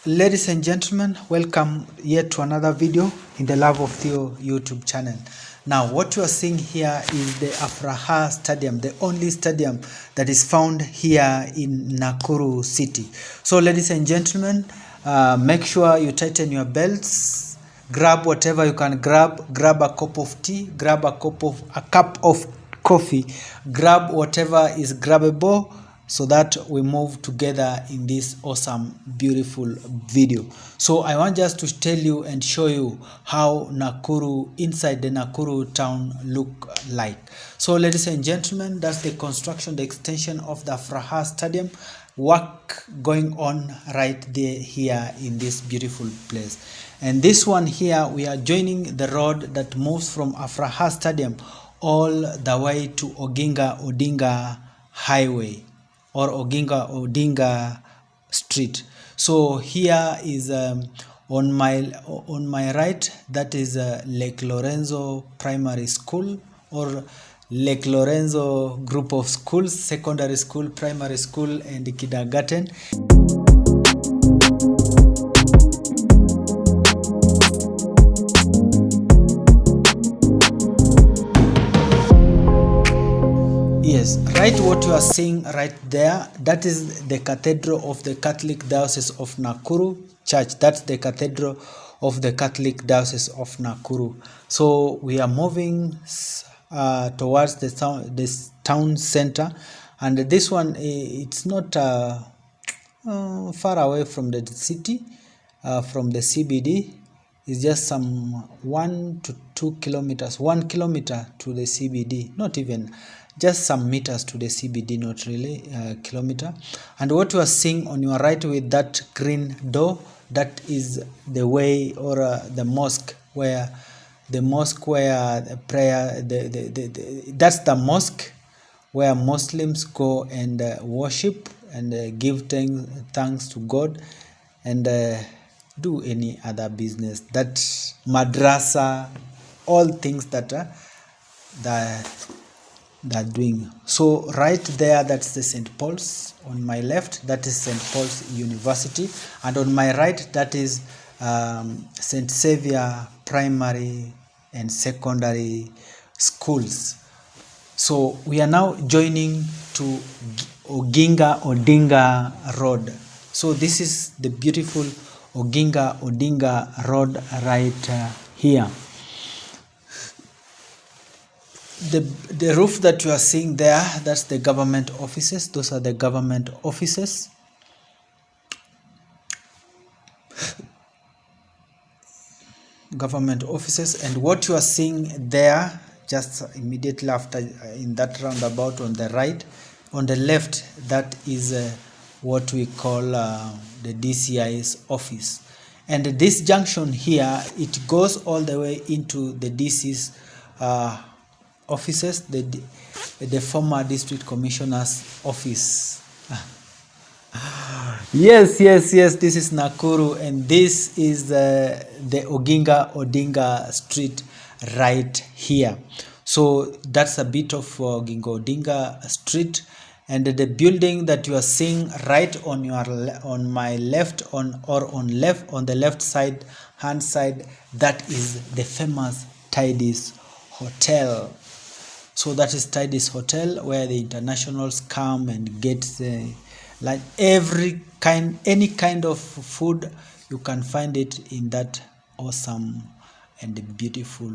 Ladies and gentlemen, welcome yet to another video in the Love of Theo YouTube channel. Now, what you are seeing here is the Afraha Stadium, the only stadium that is found here in Nakuru city. So, ladies and gentlemen, make sure you tighten your belts, grab whatever you can grab a cup of tea, grab a cup of coffee, grab whatever is grabbable, so that we move together in this awesome, beautiful video. So I want just to tell you and show you how Nakuru, inside the Nakuru town look like. So ladies and gentlemen, that's the construction, the extension of the Afraha Stadium. Work going on right there here in this beautiful place. And this one here, we are joining the road that moves from Afraha Stadium all the way to Oginga Odinga Highway, or Oginga Odinga Street. So here is on my right, that is Lake Lorenzo Primary School, or Lake Lorenzo Group of Schools, Secondary School, Primary School, and Kindergarten. Yes, right, what you are seeing right there, that is the Cathedral of the Catholic Diocese of Nakuru Church. That's the Cathedral of the Catholic Diocese of Nakuru. So we are moving towards this town center, and this one, it's not far away from the city, from the CBD. It's just some 1 to 2 kilometers, 1 kilometer to the CBD, not even, just some meters to the CBD, not really kilometer. And what you are seeing on your right with that green door, that is the way, or the mosque where the prayer, that's the mosque where Muslims go and worship and give thanks to God, and do any other business, that madrasa, all things that they're doing. So right there, that's the St. Paul's. On my left, that is St. Paul's University, and on my right, that is St. Xavier Primary and Secondary Schools. So we are now joining to Oginga Odinga Road. So this is the beautiful Oginga Odinga Road right here. The roof that you are seeing there, that's the government offices. Those are the government offices. Government offices. And what you are seeing there, just immediately after, in that roundabout on the right, on the left, that is what we call the DCI's office. And this junction here, it goes all the way into the DC's offices, the former district commissioner's office. Yes, this is Nakuru, and this is the Oginga Odinga Street right here. So that's a bit of Oginga Odinga Street, and the building that you are seeing right on my left, on the left side hand side, that is the famous Tides Hotel. So that is Tides Hotel, where the internationals come and get like any kind of food. You can find it in that awesome and beautiful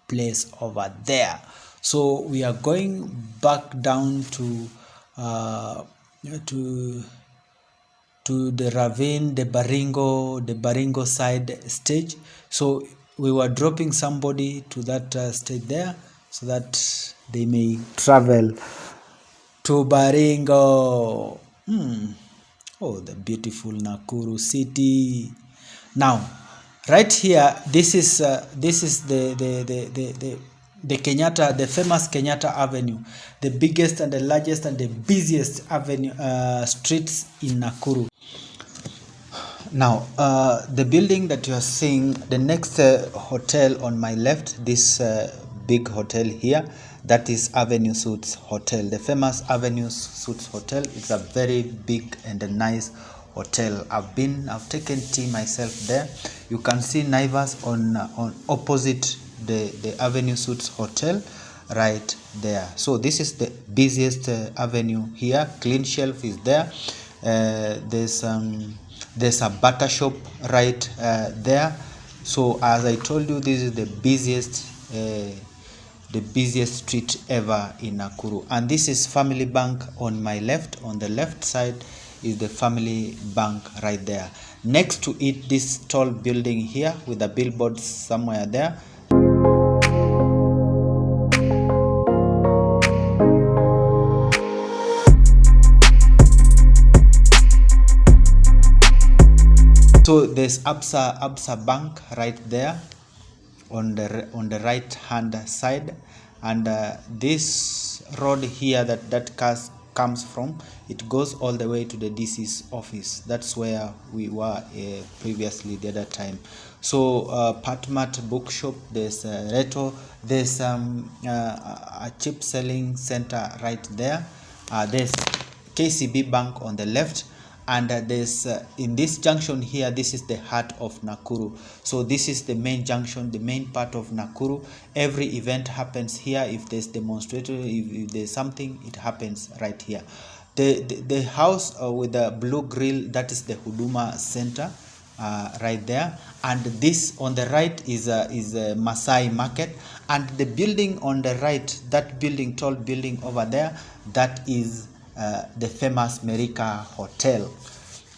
place over there. So we are going back down to the ravine, the Baringo side stage. So we were dropping somebody to that stage there, so that they may travel to Baringo. Oh, the beautiful Nakuru city. Now, right here, this is the Kenyatta, the famous Kenyatta Avenue, the biggest and the largest and the busiest avenue streets in Nakuru. Now, the building that you are seeing, the next hotel on my left, this big hotel here, that is Avenue Suites Hotel, the famous Avenue Suites Hotel. It's a very big and a nice Hotel. I've taken tea myself there. You can see Naivas on opposite the Avenue Suites Hotel right there. So this is the busiest avenue here. Clean Shelf is there. There's a butter shop right there. So as I told you, this is the busiest street ever in Nakuru. And this is Family Bank on my left. On the left side is the Family Bank right there. Next to it, this tall building here with the billboards somewhere there. So there's Absa Bank right there on the right hand side, and this road here that comes from, it goes all the way to the DC's office. That's where we were previously the other time. So Patmat bookshop, there's Reto, there's a chip selling center right there. There's KCB Bank on the left, and there's in this junction here, this is the heart of Nakuru. So this is the main junction, the main part of Nakuru. Every event happens here. If there's demonstration, if there's something, it happens right here. The house with the blue grill, that is the Huduma Center right there. And this on the right is a Masai Market, and the building on the right, that building, tall building over there, that is the famous Merika Hotel.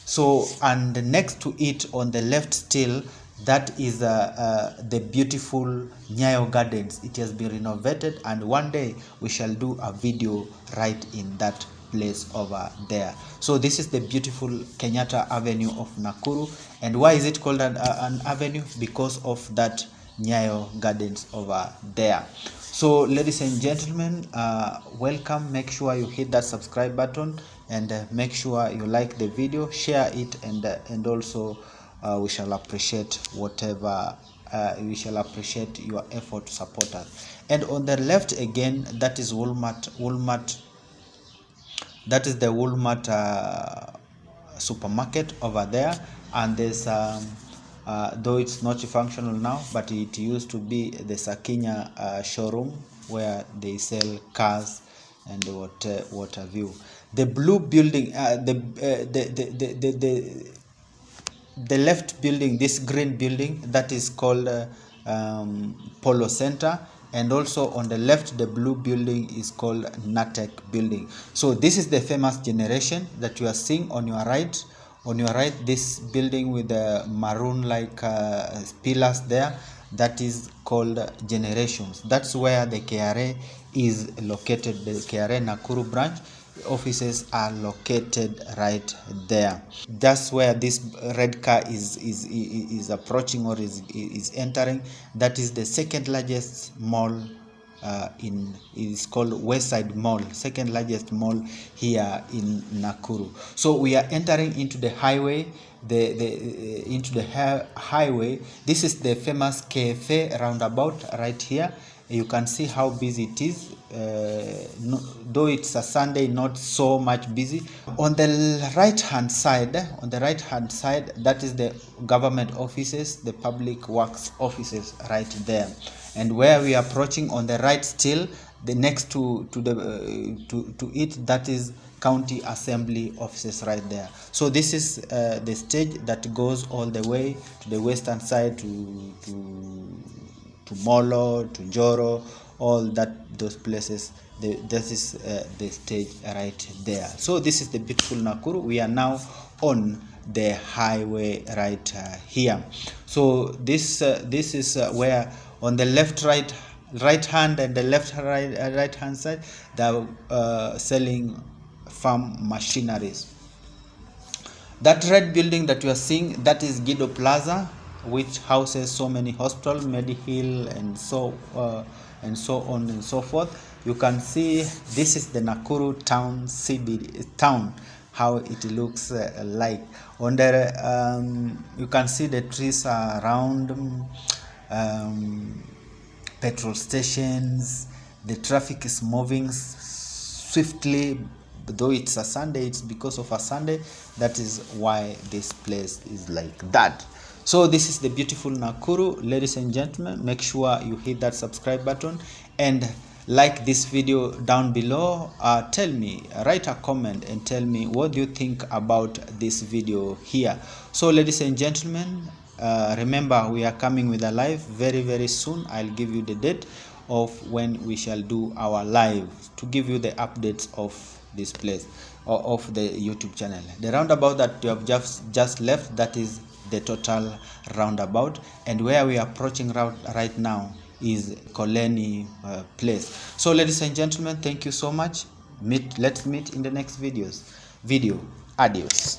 So, and next to it on the left still, that is the beautiful Nyayo Gardens. It has been renovated, and one day we shall do a video right in that place over there. So this is the beautiful Kenyatta Avenue of Nakuru. And why is it called an avenue? Because of that Nyayo Gardens over there. So ladies and gentlemen, welcome. Make sure you hit that subscribe button, and make sure you like the video, share it, and also we shall appreciate whatever we shall appreciate your effort to support us. And on the left again, that is Walmart. That is the Walmart supermarket over there, and there's though it's not functional now, but it used to be the Sakinya showroom where they sell cars and what have you. The blue building, the left building, this green building, that is called Polo Center. And also on the left, the blue building is called Natek building. So this is the famous generation that you are seeing on your right. On your right, this building with the maroon like pillars there, that is called Generations. That's where the KRA is located. The KRA Nakuru branch offices are located right there. That's where this red car is approaching or is entering. That is the second largest mall is called Westside Mall, second largest mall here in Nakuru. So we are entering into the highway, highway. This is the famous KFA roundabout right here. You can see how busy it is. Though it's a Sunday, not so much busy. On the right hand side, that is the government offices, the public works offices right there. And where we are approaching on the right still, the next to it, that is county assembly offices right there. So this is the stage that goes all the way to the western side to Molo, to Njoro, all those places. This is the stage right there. So this is the beautiful Nakuru. We are now on the highway right here. So this is where on the right hand and the right hand side, they're selling farm machineries. That red building that you are seeing, that is Gido Plaza, which houses so many hospitals, Medihill, and so on and so forth. You can see this is the Nakuru town, CBD town, how it looks like. On the you can see the trees around, petrol stations. The traffic is moving swiftly though it's a Sunday, it's because of a Sunday. That is why this place is like that. So this is the beautiful Nakuru. Ladies and gentlemen, make sure you hit that subscribe button and like this video down below. Tell me, write a comment and tell me what do you think about this video here. So ladies and gentlemen, remember we are coming with a live very soon. I'll give you the date of when we shall do our live to give you the updates of this place or of the YouTube channel. The roundabout that you have just left, that is the total roundabout, and where we are approaching right now is Koleni place. So ladies and gentlemen, thank you so much. Let's meet in the next video. Adios.